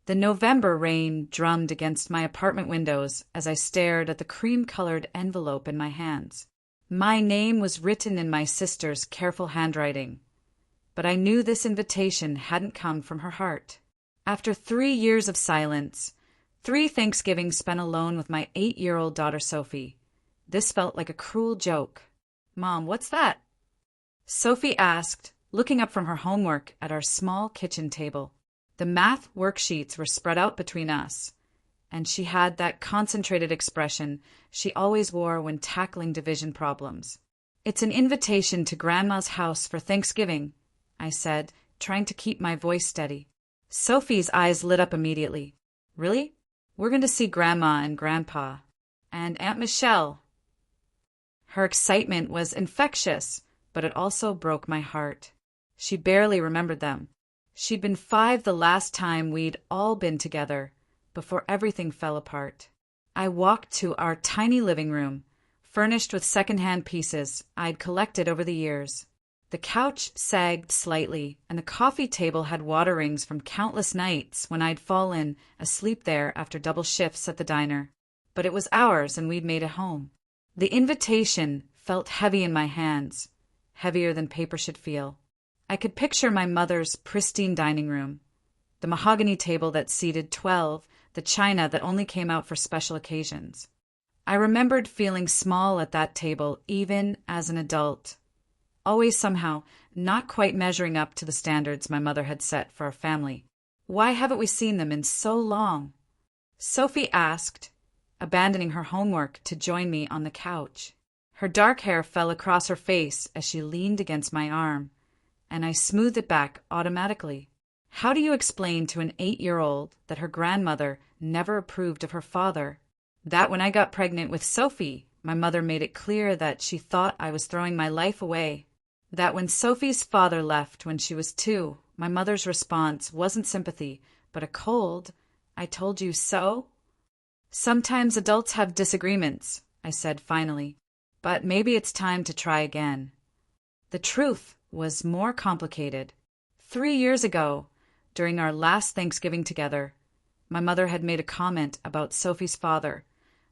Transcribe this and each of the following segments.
The November rain drummed against my apartment windows as I stared at the cream-colored envelope in my hands. My name was written in my sister's careful handwriting, but I knew this invitation hadn't come from her heart. After 3 years of silence, 3 Thanksgivings spent alone with my 8-year-old daughter Sophie, this felt like a cruel joke. "Mom, what's that?" Sophie asked, looking up from her homework at our small kitchen table. The math worksheets were spread out between us, and she had that concentrated expression she always wore when tackling division problems. "It's an invitation to Grandma's house for Thanksgiving," I said, trying to keep my voice steady. Sophie's eyes lit up immediately. "Really? We're going to see Grandma and Grandpa. And Aunt Michelle." Her excitement was infectious, but it also broke my heart. She barely remembered them. She'd been 5 the last time we'd all been together, before everything fell apart. I walked to our tiny living room, furnished with second-hand pieces I'd collected over the years. The couch sagged slightly, and the coffee table had water rings from countless nights when I'd fallen asleep there after double shifts at the diner. But it was ours, and we'd made it home. The invitation felt heavy in my hands, heavier than paper should feel. I could picture my mother's pristine dining room, the mahogany table that seated 12, the china that only came out for special occasions. I remembered feeling small at that table even as an adult, always somehow not quite measuring up to the standards my mother had set for our family. "Why haven't we seen them in so long?" Sophie asked, abandoning her homework to join me on the couch. Her dark hair fell across her face as she leaned against my arm, and I smoothed it back automatically. How do you explain to an 8-year-old that her grandmother never approved of her father? That when I got pregnant with Sophie, my mother made it clear that she thought I was throwing my life away. That when Sophie's father left when she was 2, my mother's response wasn't sympathy, but a cold, "I told you so?" "Sometimes adults have disagreements," I said finally, "but maybe it's time to try again." The truth was more complicated. 3 years ago, during our last Thanksgiving together, my mother had made a comment about Sophie's father,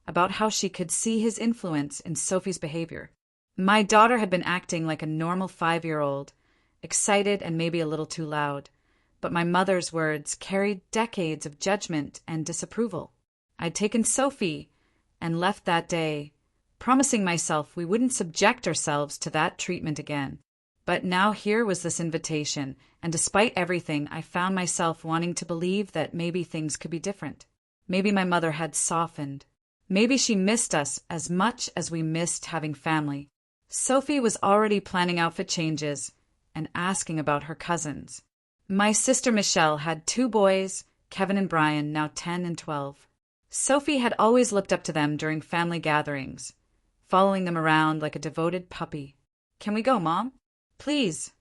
about how she could see his influence in Sophie's behavior. My daughter had been acting like a normal 5-year-old, excited and maybe a little too loud, but my mother's words carried decades of judgment and disapproval. I'd taken Sophie and left that day, promising myself we wouldn't subject ourselves to that treatment again. But now here was this invitation, and despite everything, I found myself wanting to believe that maybe things could be different. Maybe my mother had softened. Maybe she missed us as much as we missed having family. Sophie was already planning outfit changes and asking about her cousins. My sister Michelle had 2 boys, Kevin and Brian, now 10 and 12. Sophie had always looked up to them during family gatherings, following them around like a devoted puppy. "Can we go, Mom? Please."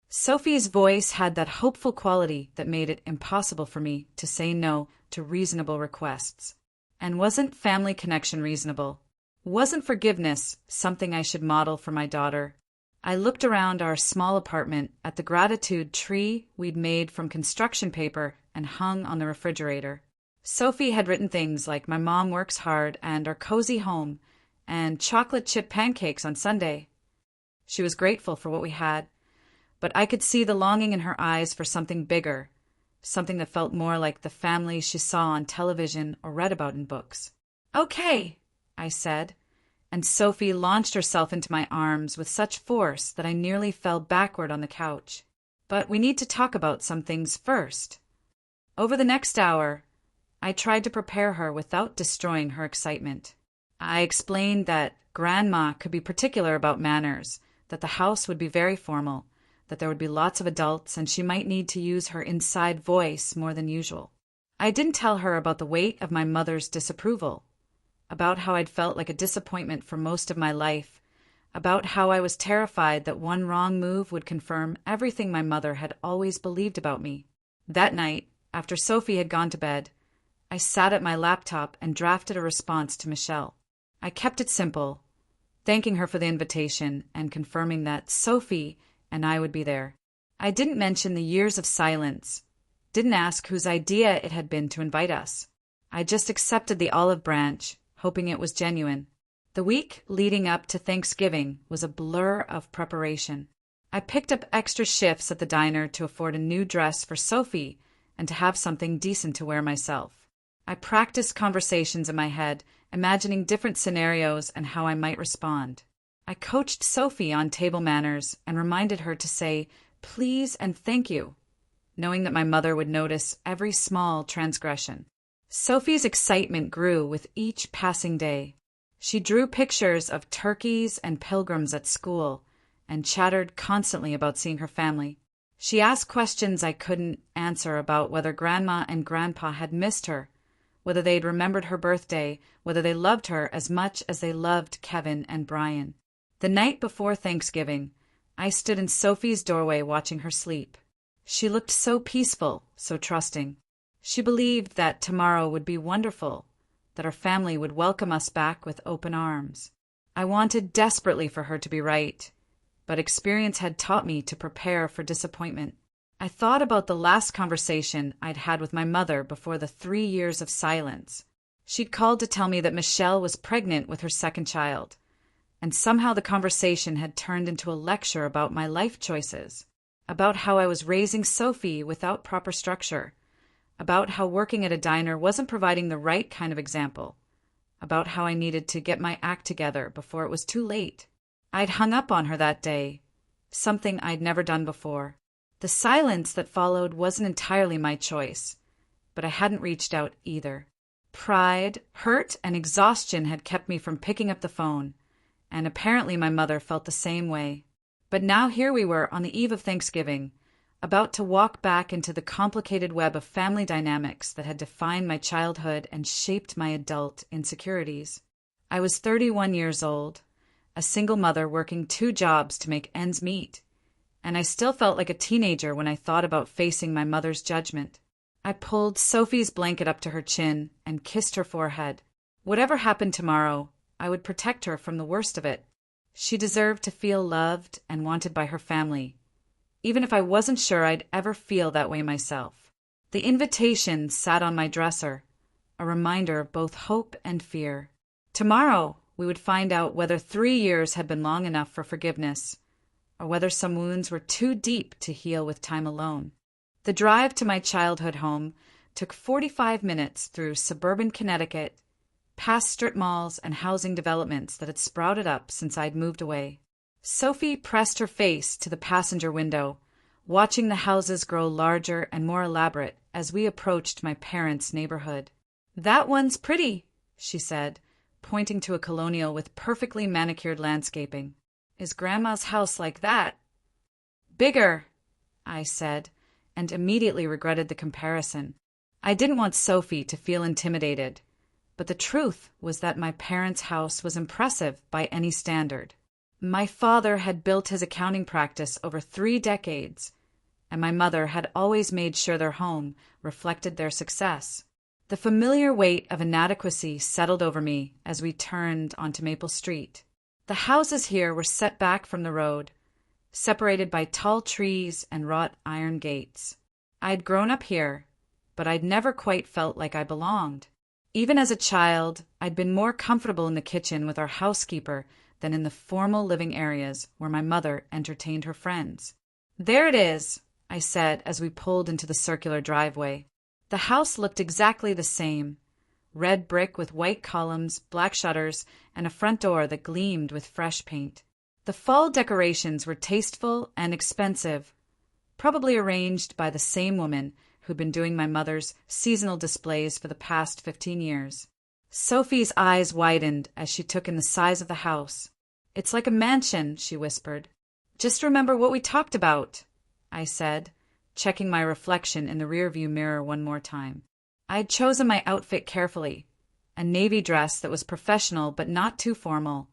Sophie's voice had that hopeful quality that made it impossible for me to say no to reasonable requests. And wasn't family connection reasonable? Wasn't forgiveness something I should model for my daughter? I looked around our small apartment at the gratitude tree we'd made from construction paper and hung on the refrigerator. Sophie had written things like "My mom works hard" and "Our cozy home" and "chocolate chip pancakes on Sunday." She was grateful for what we had, but I could see the longing in her eyes for something bigger, something that felt more like the family she saw on television or read about in books. "Okay," I said, and Sophie launched herself into my arms with such force that I nearly fell backward on the couch. "But we need to talk about some things first." Over the next hour, I tried to prepare her without destroying her excitement. I explained that Grandma could be particular about manners, that the house would be very formal, that there would be lots of adults, and she might need to use her inside voice more than usual. I didn't tell her about the weight of my mother's disapproval, about how I'd felt like a disappointment for most of my life, about how I was terrified that one wrong move would confirm everything my mother had always believed about me. That night, after Sophie had gone to bed, I sat at my laptop and drafted a response to Michelle. I kept it simple, thanking her for the invitation and confirming that Sophie and I would be there. I didn't mention the years of silence, Didn't ask whose idea it had been to invite us. I just accepted the olive branch, hoping it was genuine. The week leading up to Thanksgiving was a blur of preparation. I picked up extra shifts at the diner to afford a new dress for Sophie and to have something decent to wear myself. I practiced conversations in my head, imagining different scenarios and how I might respond. I coached Sophie on table manners and reminded her to say please and thank you, knowing that my mother would notice every small transgression. Sophie's excitement grew with each passing day. She drew pictures of turkeys and pilgrims at school and chattered constantly about seeing her family. She asked questions I couldn't answer about whether Grandma and Grandpa had missed her, whether they'd remembered her birthday, whether they loved her as much as they loved Kevin and Brian. The night before Thanksgiving, I stood in Sophie's doorway watching her sleep. She looked so peaceful, so trusting. She believed that tomorrow would be wonderful, that our family would welcome us back with open arms. I wanted desperately for her to be right, but experience had taught me to prepare for disappointment. I thought about the last conversation I'd had with my mother before the 3 years of silence. She'd called to tell me that Michelle was pregnant with her second child, and somehow the conversation had turned into a lecture about my life choices, about how I was raising Sophie without proper structure, about how working at a diner wasn't providing the right kind of example, about how I needed to get my act together before it was too late. I'd hung up on her that day, something I'd never done before. The silence that followed wasn't entirely my choice, but I hadn't reached out either. Pride, hurt, and exhaustion had kept me from picking up the phone, and apparently my mother felt the same way. But now here we were on the eve of Thanksgiving, about to walk back into the complicated web of family dynamics that had defined my childhood and shaped my adult insecurities. I was 31 years old, a single mother working 2 jobs to make ends meet, and I still felt like a teenager when I thought about facing my mother's judgment. I pulled Sophie's blanket up to her chin and kissed her forehead. Whatever happened tomorrow, I would protect her from the worst of it. She deserved to feel loved and wanted by her family, even if I wasn't sure I'd ever feel that way myself. The invitation sat on my dresser, a reminder of both hope and fear. Tomorrow, we would find out whether 3 years had been long enough for forgiveness, or whether some wounds were too deep to heal with time alone. The drive to my childhood home took 45 minutes through suburban Connecticut, past strip malls and housing developments that had sprouted up since I'd moved away. Sophie pressed her face to the passenger window, watching the houses grow larger and more elaborate as we approached my parents' neighborhood. "That one's pretty," she said, pointing to a colonial with perfectly manicured landscaping. "Is Grandma's house like that?" "Bigger," I said, and immediately regretted the comparison. I didn't want Sophie to feel intimidated, but the truth was that my parents' house was impressive by any standard. My father had built his accounting practice over 3 decades, and my mother had always made sure their home reflected their success. The familiar weight of inadequacy settled over me as we turned onto Maple Street. The houses here were set back from the road, separated by tall trees and wrought iron gates. I'd grown up here, but I'd never quite felt like I belonged. Even as a child, I'd been more comfortable in the kitchen with our housekeeper than in the formal living areas where my mother entertained her friends. "There it is," I said as we pulled into the circular driveway. The house looked exactly the same, red brick with white columns, black shutters, and a front door that gleamed with fresh paint. The fall decorations were tasteful and expensive, probably arranged by the same woman who'd been doing my mother's seasonal displays for the past 15 years. Sophie's eyes widened as she took in the size of the house. "It's like a mansion," she whispered. "Just remember what we talked about," I said, checking my reflection in the rearview mirror one more time. I had chosen my outfit carefully, a navy dress that was professional but not too formal,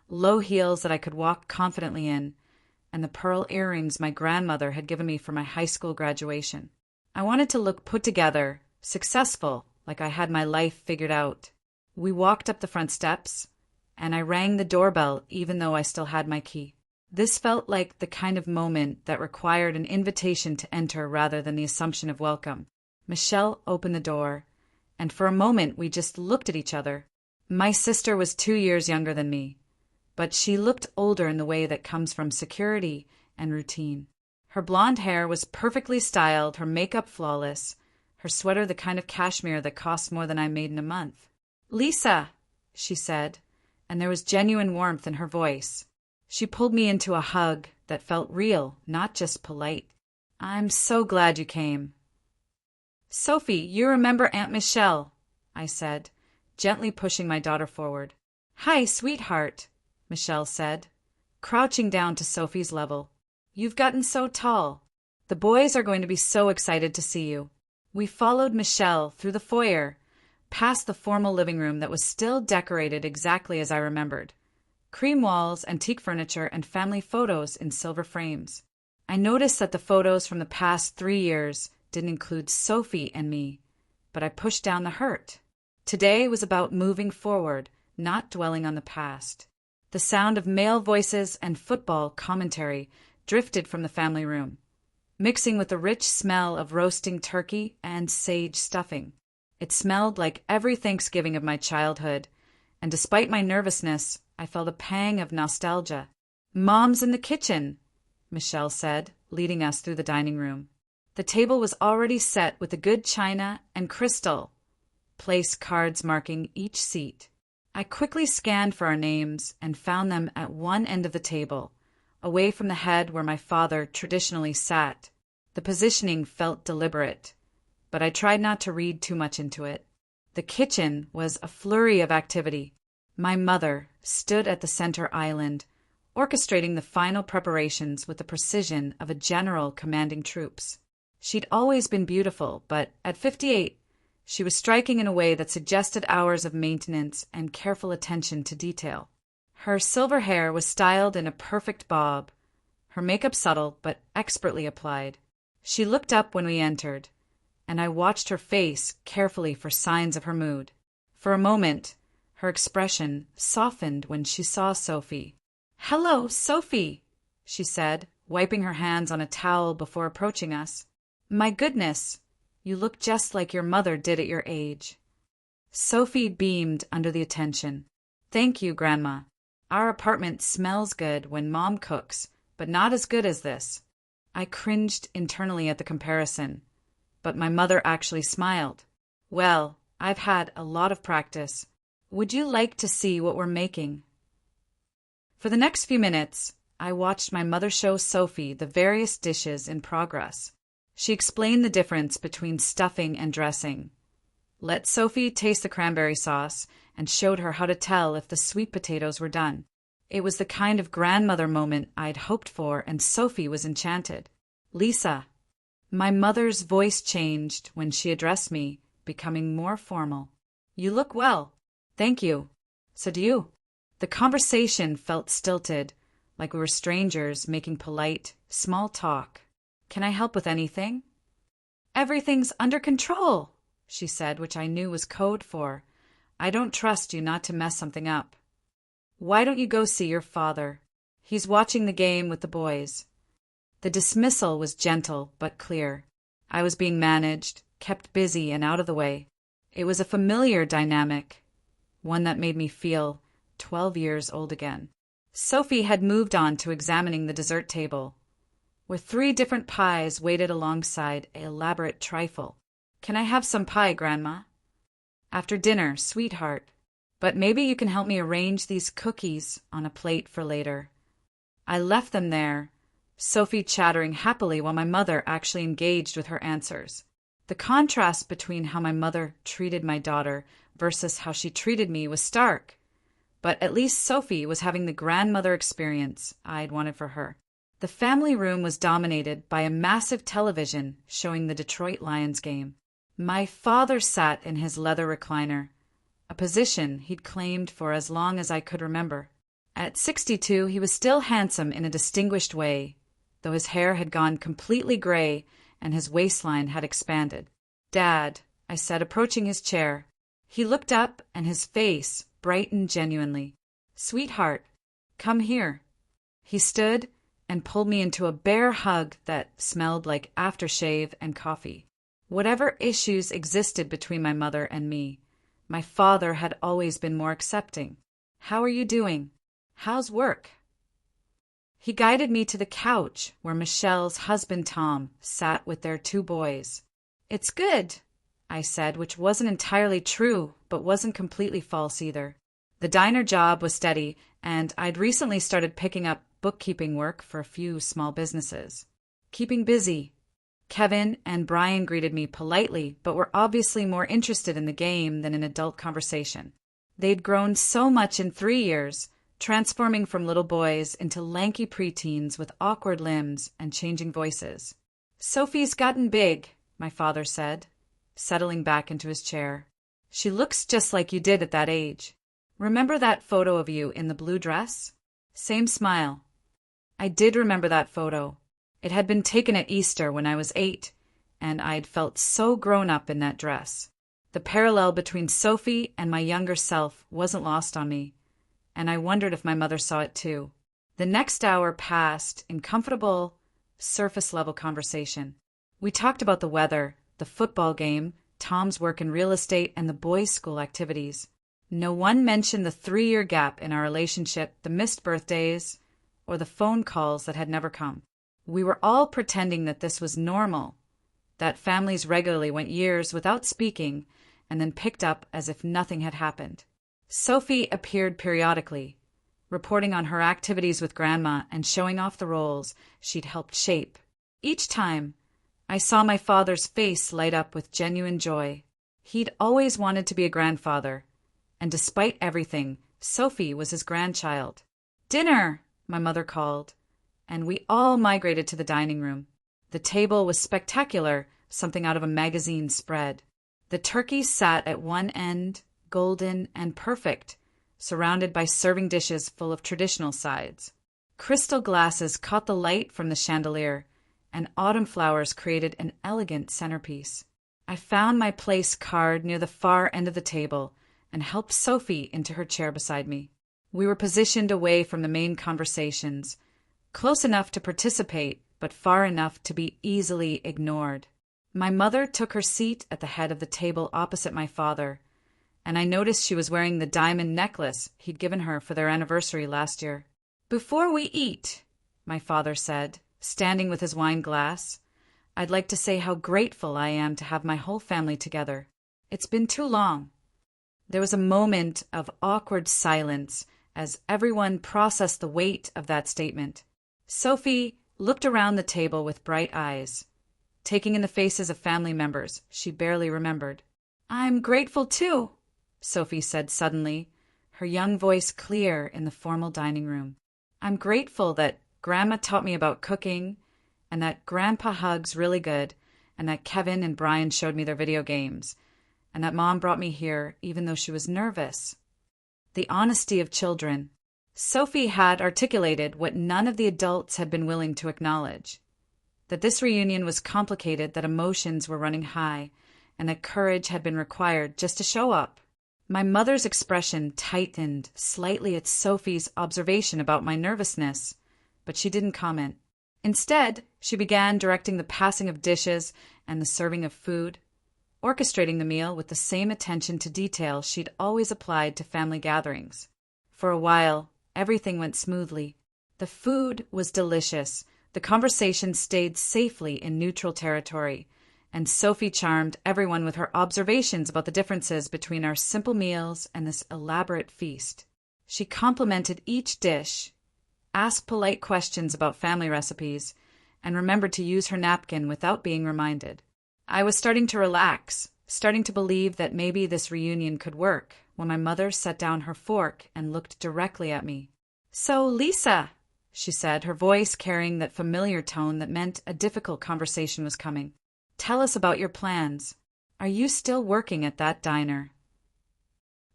low heels that I could walk confidently in, and the pearl earrings my grandmother had given me for my high school graduation. I wanted to look put together, successful, like I had my life figured out. We walked up the front steps, and I rang the doorbell even though I still had my key. This felt like the kind of moment that required an invitation to enter rather than the assumption of welcome. Michelle opened the door, and for a moment we just looked at each other. My sister was 2 years younger than me, but she looked older in the way that comes from security and routine. Her blonde hair was perfectly styled, her makeup flawless, her sweater the kind of cashmere that cost more than I made in a month. "Lisa," she said, and there was genuine warmth in her voice. She pulled me into a hug that felt real, not just polite. "I'm so glad you came." "Sophie, you remember Aunt Michelle," I said, gently pushing my daughter forward. "Hi, sweetheart," Michelle said, crouching down to Sophie's level. "You've gotten so tall. The boys are going to be so excited to see you." We followed Michelle through the foyer, past the formal living room that was still decorated exactly as I remembered. Cream walls, antique furniture, and family photos in silver frames. I noticed that the photos from the past 3 years didn't include Sophie and me, but I pushed down the hurt. Today was about moving forward, not dwelling on the past. The sound of male voices and football commentary drifted from the family room, mixing with the rich smell of roasting turkey and sage stuffing. It smelled like every Thanksgiving of my childhood, and despite my nervousness, I felt a pang of nostalgia. "Mom's in the kitchen," Michelle said, leading us through the dining room. The table was already set with the good china and crystal, place cards marking each seat. I quickly scanned for our names and found them at one end of the table, away from the head where my father traditionally sat. The positioning felt deliberate, but I tried not to read too much into it. The kitchen was a flurry of activity. My mother stood at the center island, orchestrating the final preparations with the precision of a general commanding troops. She'd always been beautiful, but at 58, she was striking in a way that suggested hours of maintenance and careful attention to detail. Her silver hair was styled in a perfect bob, her makeup subtle but expertly applied. She looked up when we entered, and I watched her face carefully for signs of her mood. For a moment, her expression softened when she saw Sophie. "Hello, Sophie," she said, wiping her hands on a towel before approaching us. "My goodness, you look just like your mother did at your age." Sophie beamed under the attention. "Thank you, Grandma. Our apartment smells good when Mom cooks, but not as good as this." I cringed internally at the comparison, but my mother actually smiled. "Well, I've had a lot of practice. Would you like to see what we're making?" For the next few minutes, I watched my mother show Sophie the various dishes in progress. She explained the difference between stuffing and dressing, let Sophie taste the cranberry sauce, and showed her how to tell if the sweet potatoes were done. It was the kind of grandmother moment I'd hoped for, and Sophie was enchanted. "Lisa." My mother's voice changed when she addressed me, becoming more formal. "You look well." "Thank you. So do you." The conversation felt stilted, like we were strangers making polite, small talk. "Can I help with anything?" "Everything's under control," she said, which I knew was code for, "I don't trust you not to mess something up." "Why don't you go see your father? He's watching the game with the boys." The dismissal was gentle but clear. I was being managed, kept busy and out of the way. It was a familiar dynamic, one that made me feel 12 years old again. Sophie had moved on to examining the dessert table, where 3 different pies waited alongside an elaborate trifle. "Can I have some pie, Grandma?" "After dinner, sweetheart. But maybe you can help me arrange these cookies on a plate for later." I left them there, Sophie chattering happily while my mother actually engaged with her answers. The contrast between how my mother treated my daughter versus how she treated me was stark. But at least Sophie was having the grandmother experience I'd wanted for her. The family room was dominated by a massive television showing the Detroit Lions game. My father sat in his leather recliner, a position he'd claimed for as long as I could remember. At 62, he was still handsome in a distinguished way, though his hair had gone completely gray and his waistline had expanded. "Dad," I said, approaching his chair. He looked up and his face brightened genuinely. "Sweetheart, come here." He stood and pulled me into a bear hug that smelled like aftershave and coffee. Whatever issues existed between my mother and me, my father had always been more accepting. "How are you doing? How's work?" He guided me to the couch where Michelle's husband Tom sat with their 2 boys. "It's good," I said, which wasn't entirely true, but wasn't completely false either. The diner job was steady, and I'd recently started picking up bookkeeping work for a few small businesses. Keeping busy. Kevin and Brian greeted me politely, but were obviously more interested in the game than in adult conversation. They'd grown so much in 3 years, transforming from little boys into lanky preteens with awkward limbs and changing voices. "Sophie's gotten big," my father said, settling back into his chair. "She looks just like you did at that age. Remember that photo of you in the blue dress?" Same smile. I did remember that photo. It had been taken at Easter when I was 8, and I'd felt so grown up in that dress. The parallel between Sophie and my younger self wasn't lost on me, and I wondered if my mother saw it too. The next hour passed in comfortable, surface-level conversation. We talked about the weather, the football game, Tom's work in real estate, and the boys' school activities. No one mentioned the 3-year gap in our relationship, the missed birthdays, or the phone calls that had never come. We were all pretending that this was normal, that families regularly went years without speaking and then picked up as if nothing had happened. Sophie appeared periodically, reporting on her activities with Grandma and showing off the roles she'd helped shape. Each time, I saw my father's face light up with genuine joy. He'd always wanted to be a grandfather, and despite everything, Sophie was his grandchild. "Dinner!" my mother called, and we all migrated to the dining room. The table was spectacular, something out of a magazine spread. The turkey sat at one end, golden and perfect, surrounded by serving dishes full of traditional sides. Crystal glasses caught the light from the chandelier, and autumn flowers created an elegant centerpiece. I found my place card near the far end of the table and helped Sophie into her chair beside me. We were positioned away from the main conversations, close enough to participate, but far enough to be easily ignored. My mother took her seat at the head of the table opposite my father, and I noticed she was wearing the diamond necklace he'd given her for their anniversary last year. "Before we eat," my father said, standing with his wine glass, "I'd like to say how grateful I am to have my whole family together. It's been too long." There was a moment of awkward silence as everyone processed the weight of that statement. Sophie looked around the table with bright eyes, taking in the faces of family members she barely remembered. "I'm grateful too," Sophie said suddenly, her young voice clear in the formal dining room. "I'm grateful that Grandma taught me about cooking, and that Grandpa hugs really good, and that Kevin and Brian showed me their video games, and that Mom brought me here even though she was nervous." The honesty of children. Sophie had articulated what none of the adults had been willing to acknowledge: that this reunion was complicated, that emotions were running high, and that courage had been required just to show up. My mother's expression tightened slightly at Sophie's observation about my nervousness, but she didn't comment. Instead, she began directing the passing of dishes and the serving of food, orchestrating the meal with the same attention to detail she'd always applied to family gatherings. For a while, everything went smoothly. The food was delicious, the conversation stayed safely in neutral territory, and Sophie charmed everyone with her observations about the differences between our simple meals and this elaborate feast. She complimented each dish, asked polite questions about family recipes, and remembered to use her napkin without being reminded. I was starting to relax, starting to believe that maybe this reunion could work, when my mother set down her fork and looked directly at me. "So, Lisa," she said, her voice carrying that familiar tone that meant a difficult conversation was coming, "tell us about your plans. Are you still working at that diner?"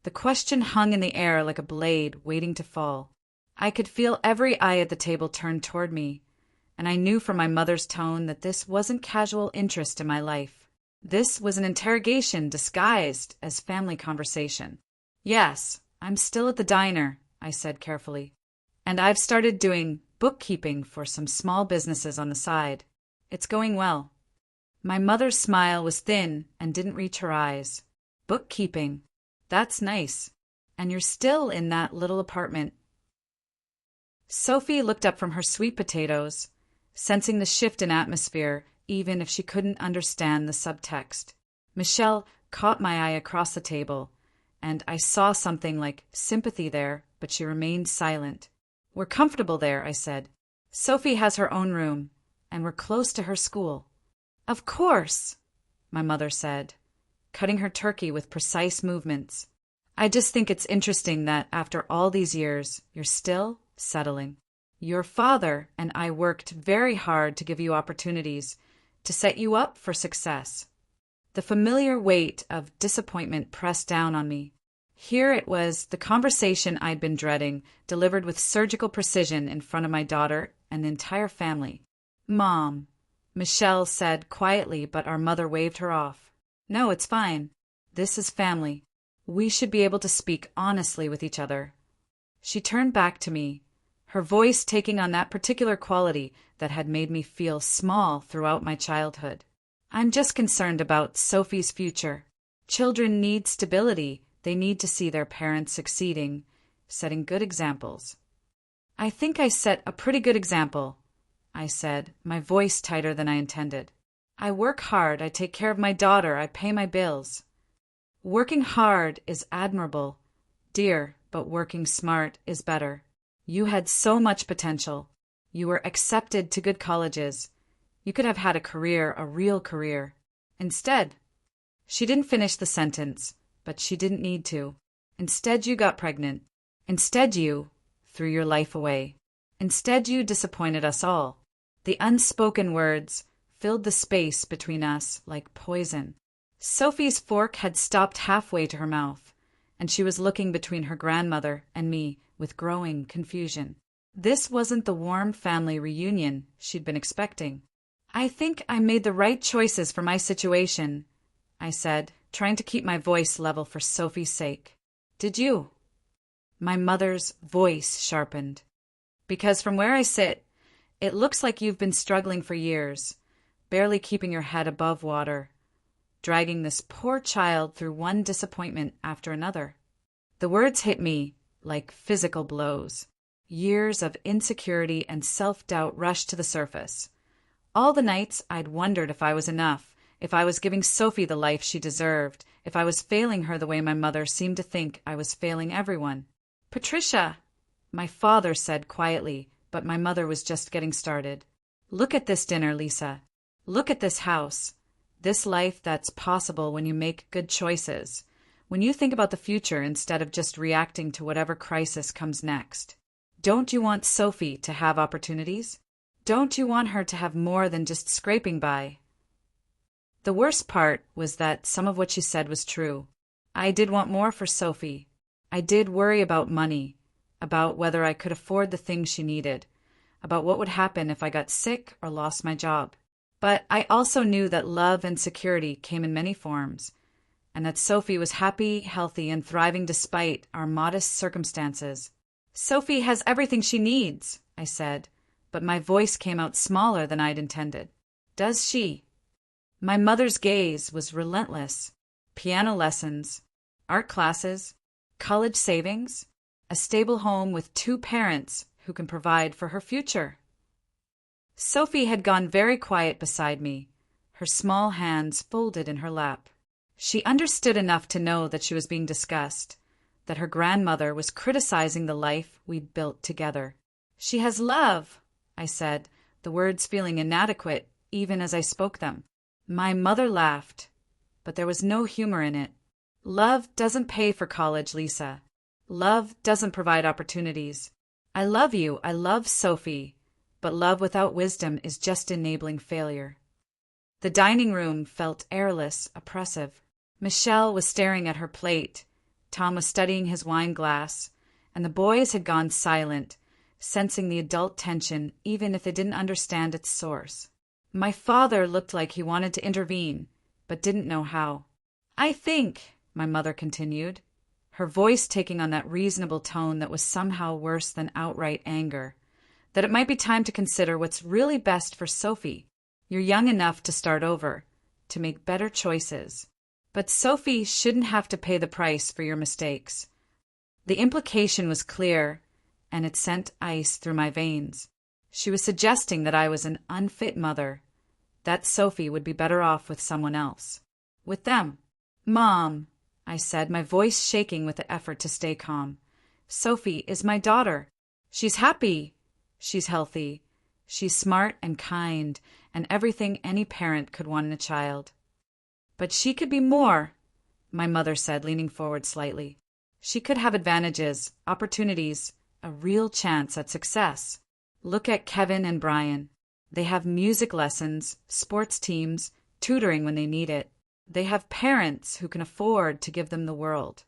The question hung in the air like a blade waiting to fall. I could feel every eye at the table turned toward me, and I knew from my mother's tone that this wasn't casual interest in my life. This was an interrogation disguised as family conversation. "Yes, I'm still at the diner," I said carefully. "And I've started doing bookkeeping for some small businesses on the side. It's going well. My mother's smile was thin and didn't reach her eyes. Bookkeeping. That's nice. And you're still in that little apartment. Sophie looked up from her sweet potatoes, sensing the shift in atmosphere, even if she couldn't understand the subtext. Michelle caught my eye across the table, and I saw something like sympathy there, but she remained silent. We're comfortable there, I said. Sophie has her own room, and we're close to her school. Of course, my mother said, cutting her turkey with precise movements. I just think it's interesting that after all these years, you're still settling. Your father and I worked very hard to give you opportunities, to set you up for success. The familiar weight of disappointment pressed down on me. Here it was, the conversation I'd been dreading, delivered with surgical precision in front of my daughter and the entire family. Mom, Michelle said quietly, but our mother waved her off. No, it's fine. This is family. We should be able to speak honestly with each other. She turned back to me, her voice taking on that particular quality that had made me feel small throughout my childhood. I'm just concerned about Sophie's future. Children need stability. They need to see their parents succeeding, setting good examples. I think I set a pretty good example, I said, my voice tighter than I intended. I work hard, I take care of my daughter, I pay my bills. Working hard is admirable, dear, but working smart is better. You had so much potential. You were accepted to good colleges. You could have had a career, a real career. Instead, she didn't finish the sentence, but she didn't need to. Instead, you got pregnant. Instead, you threw your life away. Instead, you disappointed us all. The unspoken words filled the space between us like poison. Sophie's fork had stopped halfway to her mouth, and she was looking between her grandmother and me with growing confusion. This wasn't the warm family reunion she'd been expecting. I think I made the right choices for my situation, I said, trying to keep my voice level for Sophie's sake. Did you? My mother's voice sharpened. Because from where I sit, it looks like you've been struggling for years, barely keeping your head above water, dragging this poor child through one disappointment after another. The words hit me like physical blows. Years of insecurity and self-doubt rushed to the surface. All the nights I'd wondered if I was enough, if I was giving Sophie the life she deserved, if I was failing her the way my mother seemed to think I was failing everyone. Patricia, my father said quietly, but my mother was just getting started. Look at this dinner, Lisa. Look at this house. This life that's possible when you make good choices, when you think about the future instead of just reacting to whatever crisis comes next. Don't you want Sophie to have opportunities? Don't you want her to have more than just scraping by? The worst part was that some of what she said was true. I did want more for Sophie. I did worry about money, about whether I could afford the things she needed, about what would happen if I got sick or lost my job. But I also knew that love and security came in many forms, and that Sophie was happy, healthy, and thriving despite our modest circumstances. Sophie has everything she needs, I said, but my voice came out smaller than I'd intended. Does she? My mother's gaze was relentless. Piano lessons, art classes, college savings, a stable home with 2 parents who can provide for her future. Sophie had gone very quiet beside me, her small hands folded in her lap. She understood enough to know that she was being discussed, that her grandmother was criticizing the life we'd built together. She has love, I said, the words feeling inadequate even as I spoke them. My mother laughed, but there was no humor in it. Love doesn't pay for college, Lisa. Love doesn't provide opportunities. I love you, I love Sophie, but love without wisdom is just enabling failure. The dining room felt airless, oppressive. Michelle was staring at her plate. Tom was studying his wine glass, and the boys had gone silent, sensing the adult tension even if they didn't understand its source. My father looked like he wanted to intervene, but didn't know how. I think, my mother continued, her voice taking on that reasonable tone that was somehow worse than outright anger, that it might be time to consider what's really best for Sophie. You're young enough to start over, to make better choices. But Sophie shouldn't have to pay the price for your mistakes. The implication was clear, and it sent ice through my veins. She was suggesting that I was an unfit mother, that Sophie would be better off with someone else. With them. "Mom," I said, my voice shaking with the effort to stay calm. "Sophie is my daughter. She's happy. She's healthy. She's smart and kind, and everything any parent could want in a child. But she could be more," my mother said, leaning forward slightly. "She could have advantages, opportunities, a real chance at success. Look at Kevin and Brian. They have music lessons, sports teams, tutoring when they need it. They have parents who can afford to give them the world."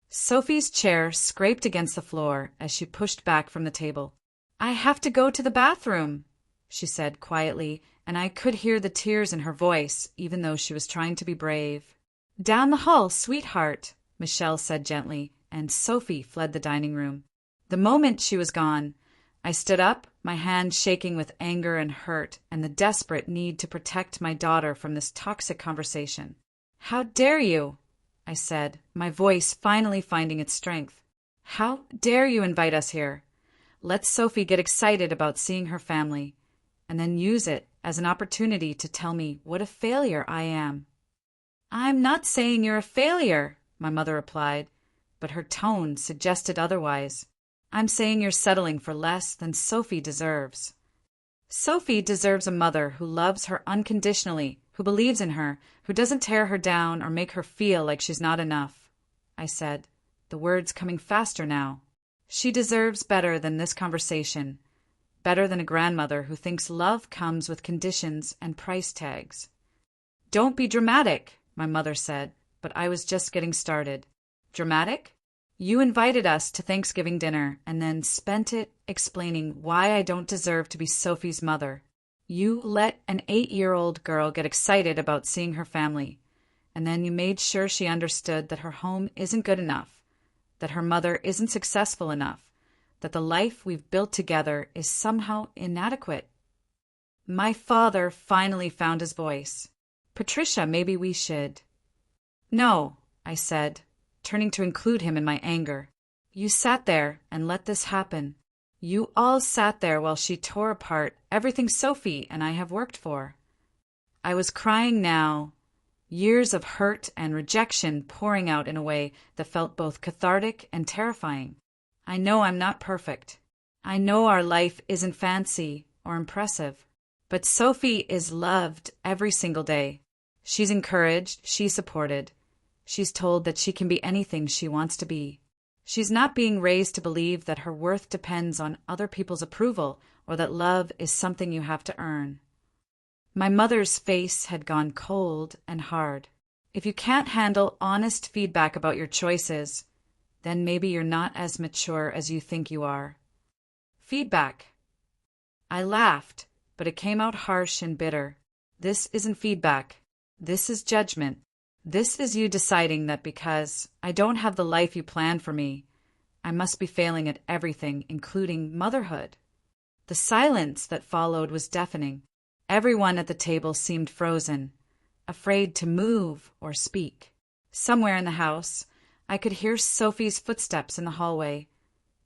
Sophie's chair scraped against the floor as she pushed back from the table. "I have to go to the bathroom," she said quietly, and I could hear the tears in her voice, even though she was trying to be brave. "Down the hall, sweetheart," Michelle said gently, and Sophie fled the dining room. The moment she was gone, I stood up, my hand shaking with anger and hurt and the desperate need to protect my daughter from this toxic conversation. "How dare you?" I said, my voice finally finding its strength. "How dare you invite us here? Let Sophie get excited about seeing her family, and then use it as an opportunity to tell me what a failure I am." "I'm not saying you're a failure," my mother replied, but her tone suggested otherwise. "I'm saying you're settling for less than Sophie deserves. Sophie deserves a mother who loves her unconditionally, who believes in her, who doesn't tear her down or make her feel like she's not enough," I said, the words coming faster now. "She deserves better than this conversation, better than a grandmother who thinks love comes with conditions and price tags." "Don't be dramatic," my mother said, but I was just getting started. "Dramatic? You invited us to Thanksgiving dinner and then spent it explaining why I don't deserve to be Sophie's mother. You let an 8-year-old girl get excited about seeing her family, and then you made sure she understood that her home isn't good enough, that her mother isn't successful enough, that the life we've built together is somehow inadequate." My father finally found his voice. "Patricia, maybe we should." "No," I said, turning to include him in my anger. "You sat there and let this happen. You all sat there while she tore apart everything Sophie and I have worked for." I was crying now, years of hurt and rejection pouring out in a way that felt both cathartic and terrifying. I know I'm not perfect. I know our life isn't fancy or impressive. But Sophie is loved every single day. She's encouraged, she's supported. She's told that she can be anything she wants to be. She's not being raised to believe that her worth depends on other people's approval or that love is something you have to earn. My mother's face had gone cold and hard. "If you can't handle honest feedback about your choices, then maybe you're not as mature as you think you are." "Feedback." I laughed, but it came out harsh and bitter. "This isn't feedback. This is judgment. This is you deciding that because I don't have the life you planned for me, I must be failing at everything, including motherhood." The silence that followed was deafening. Everyone at the table seemed frozen, afraid to move or speak. Somewhere in the house, I could hear Sophie's footsteps in the hallway,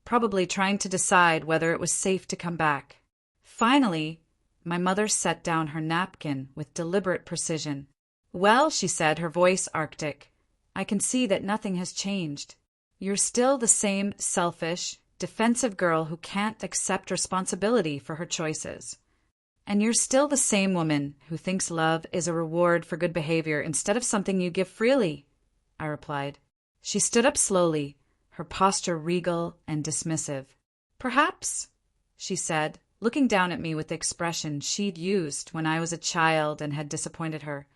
probably trying to decide whether it was safe to come back. Finally, my mother set down her napkin with deliberate precision. "Well," she said, her voice arctic, "I can see that nothing has changed. You're still the same selfish, defensive girl who can't accept responsibility for her choices. And you're still the same woman who thinks love is a reward for good behavior instead of something you give freely," I replied. She stood up slowly, her posture regal and dismissive. "Perhaps," she said, looking down at me with the expression she'd used when I was a child and had disappointed her,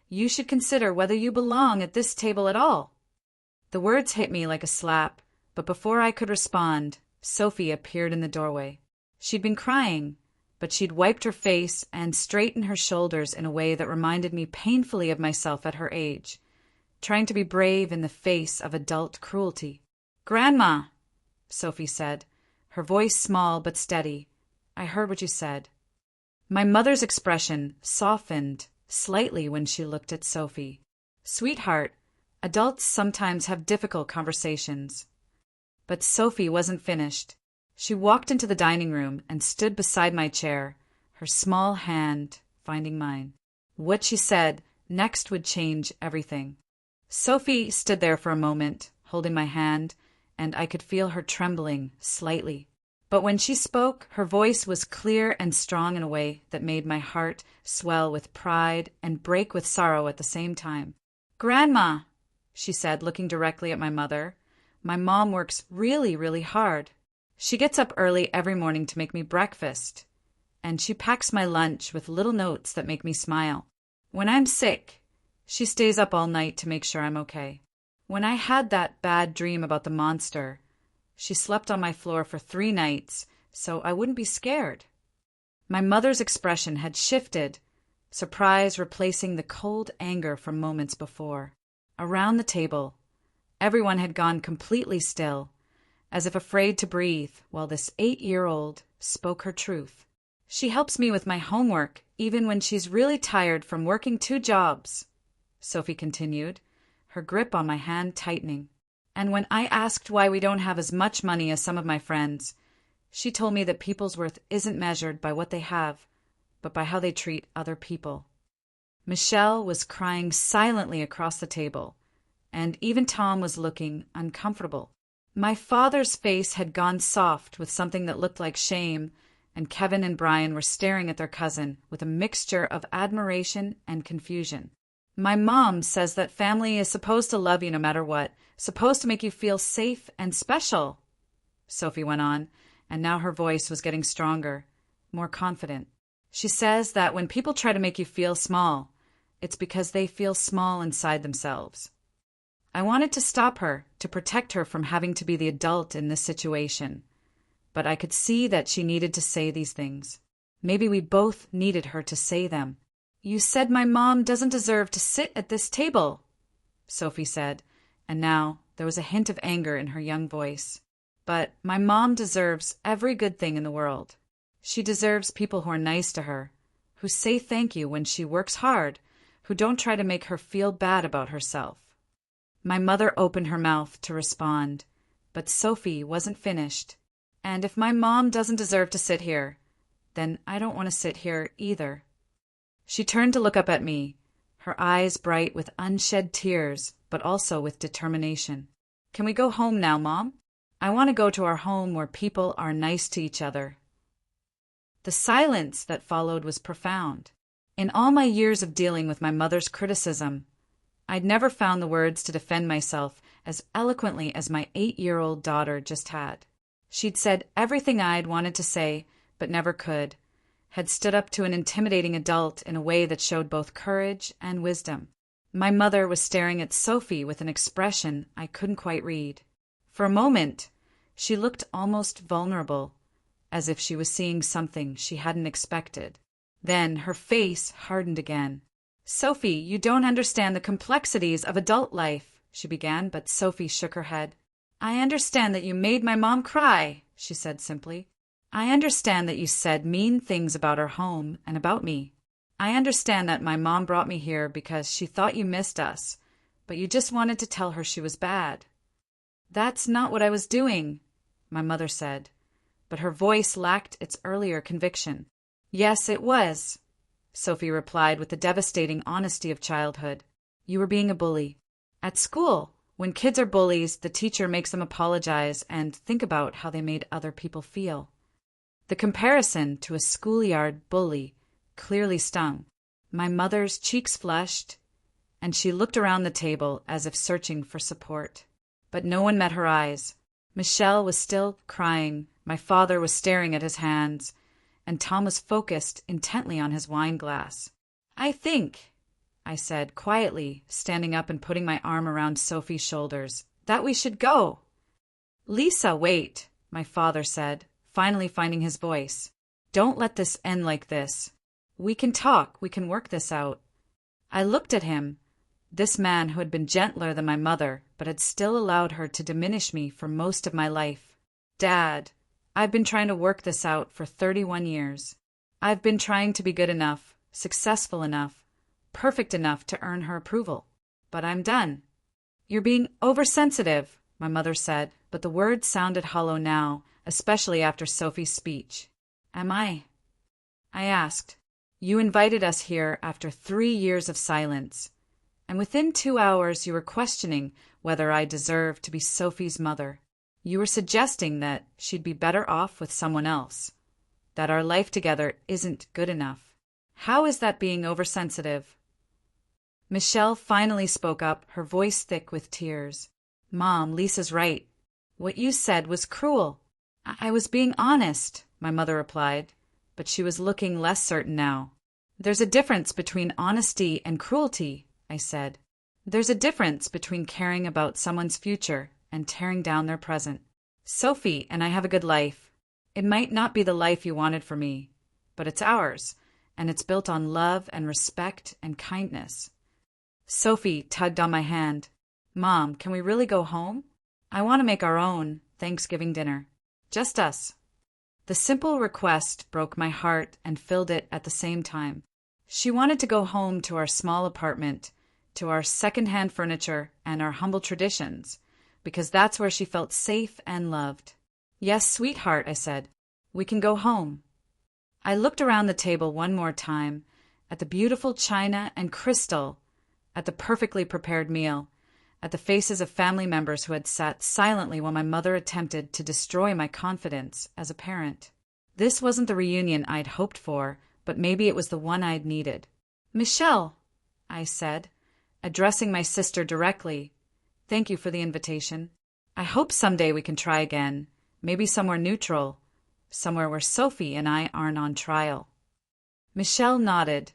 "you should consider whether you belong at this table at all." The words hit me like a slap, but before I could respond, Sophie appeared in the doorway. She'd been crying, but she'd wiped her face and straightened her shoulders in a way that reminded me painfully of myself at her age, trying to be brave in the face of adult cruelty. "Grandma," Sophie said, her voice small but steady, I heard what you said." My mother's expression softened slightly when she looked at Sophie. "Sweetheart, adults sometimes have difficult conversations." But Sophie wasn't finished. She walked into the dining room and stood beside my chair, her small hand finding mine. What she said next would change everything. Sophie stood there for a moment, holding my hand, and I could feel her trembling slightly. But when she spoke, her voice was clear and strong in a way that made my heart swell with pride and break with sorrow at the same time. "Grandma," she said, looking directly at my mother, "my mom works really, really hard. She gets up early every morning to make me breakfast, and she packs my lunch with little notes that make me smile. When I'm sick, she stays up all night to make sure I'm okay. When I had that bad dream about the monster, she slept on my floor for 3 nights so I wouldn't be scared." My mother's expression had shifted, surprise replacing the cold anger from moments before. Around the table, everyone had gone completely still, as if afraid to breathe, while this 8-year-old spoke her truth. "She helps me with my homework, even when she's really tired from working 2 jobs," Sophie continued, her grip on my hand tightening. "And when I asked why we don't have as much money as some of my friends, she told me that people's worth isn't measured by what they have, but by how they treat other people." Michelle was crying silently across the table, and even Tom was looking uncomfortable. My father's face had gone soft with something that looked like shame, and Kevin and Brian were staring at their cousin with a mixture of admiration and confusion. "My mom says that family is supposed to love you no matter what, supposed to make you feel safe and special," Sophie went on, and now her voice was getting stronger, more confident. "She says that when people try to make you feel small, it's because they feel small inside themselves." I wanted to stop her, to protect her from having to be the adult in this situation, but I could see that she needed to say these things. Maybe we both needed her to say them. "You said my mom doesn't deserve to sit at this table," Sophie said, and now there was a hint of anger in her young voice. "But my mom deserves every good thing in the world. She deserves people who are nice to her, who say thank you when she works hard, who don't try to make her feel bad about herself." My mother opened her mouth to respond, but Sophie wasn't finished. "And if my mom doesn't deserve to sit here, then I don't want to sit here either." She turned to look up at me, her eyes bright with unshed tears, but also with determination. "Can we go home now, Mom? I want to go to our home where people are nice to each other." The silence that followed was profound. In all my years of dealing with my mother's criticism, I'd never found the words to defend myself as eloquently as my 8-year-old daughter just had. She'd said everything I'd wanted to say, but never could, had stood up to an intimidating adult in a way that showed both courage and wisdom. My mother was staring at Sophie with an expression I couldn't quite read. For a moment, she looked almost vulnerable, as if she was seeing something she hadn't expected. Then her face hardened again. "Sophie, you don't understand the complexities of adult life," she began, but Sophie shook her head. "I understand that you made my mom cry," she said simply. "I understand that you said mean things about our home and about me. I understand that my mom brought me here because she thought you missed us, but you just wanted to tell her she was bad." "That's not what I was doing," my mother said, but her voice lacked its earlier conviction. "Yes, it was," Sophie replied with the devastating honesty of childhood. "You were being a bully. At school, when kids are bullies, the teacher makes them apologize and think about how they made other people feel." The comparison to a schoolyard bully clearly stung. My mother's cheeks flushed, and she looked around the table as if searching for support. But no one met her eyes. Michelle was still crying, my father was staring at his hands, and Tom was focused intently on his wine glass. "I think," I said quietly, standing up and putting my arm around Sophie's shoulders, "that we should go." "Lisa, wait," my father said, finally finding his voice. "Don't let this end like this. We can talk, we can work this out." I looked at him, this man who had been gentler than my mother, but had still allowed her to diminish me for most of my life. "Dad," I've been trying to work this out for 31 years. I've been trying to be good enough, successful enough, perfect enough to earn her approval. But I'm done. You're being oversensitive, my mother said, but the words sounded hollow now, especially after Sophie's speech. Am I? I asked. You invited us here after 3 years of silence, and within 2 hours you were questioning whether I deserved to be Sophie's mother. You were suggesting that she'd be better off with someone else, that our life together isn't good enough. How is that being oversensitive? Michelle finally spoke up, her voice thick with tears. Mom, Lisa's right. What you said was cruel. I was being honest, my mother replied, but she was looking less certain now. There's a difference between honesty and cruelty, I said. There's a difference between caring about someone's future and tearing down their present. Sophie and I have a good life. It might not be the life you wanted for me, but it's ours, and it's built on love and respect and kindness. Sophie tugged on my hand. Mom, can we really go home? I want to make our own Thanksgiving dinner. Just us. The simple request broke my heart and filled it at the same time. She wanted to go home to our small apartment, to our second-hand furniture and our humble traditions, because that's where she felt safe and loved. Yes, sweetheart, I said. We can go home. I looked around the table one more time, at the beautiful china and crystal, at the perfectly prepared meal, at the faces of family members who had sat silently while my mother attempted to destroy my confidence as a parent. This wasn't the reunion I'd hoped for, but maybe it was the one I'd needed. Michelle, I said, addressing my sister directly, thank you for the invitation. I hope someday we can try again, maybe somewhere neutral, somewhere where Sophie and I aren't on trial. Michelle nodded,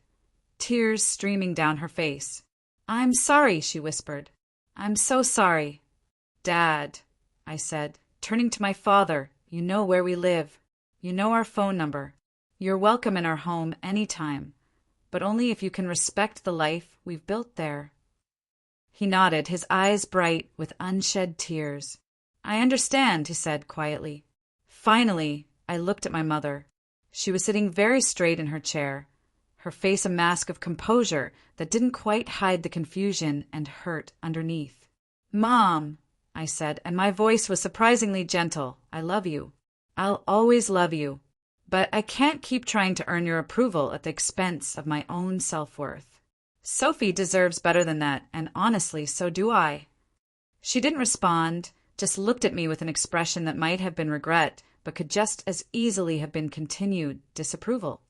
tears streaming down her face. I'm sorry, she whispered. I'm so sorry. Dad, I said, turning to my father, you know where we live. You know our phone number. You're welcome in our home any time, but only if you can respect the life we've built there. He nodded, his eyes bright with unshed tears. I understand, he said quietly. Finally, I looked at my mother. She was sitting very straight in her chair, her face a mask of composure that didn't quite hide the confusion and hurt underneath. Mom, I said, and my voice was surprisingly gentle, I love you. I'll always love you. But I can't keep trying to earn your approval at the expense of my own self-worth. Sophie deserves better than that, and honestly, so do I. She didn't respond, just looked at me with an expression that might have been regret, but could just as easily have been continued disapproval.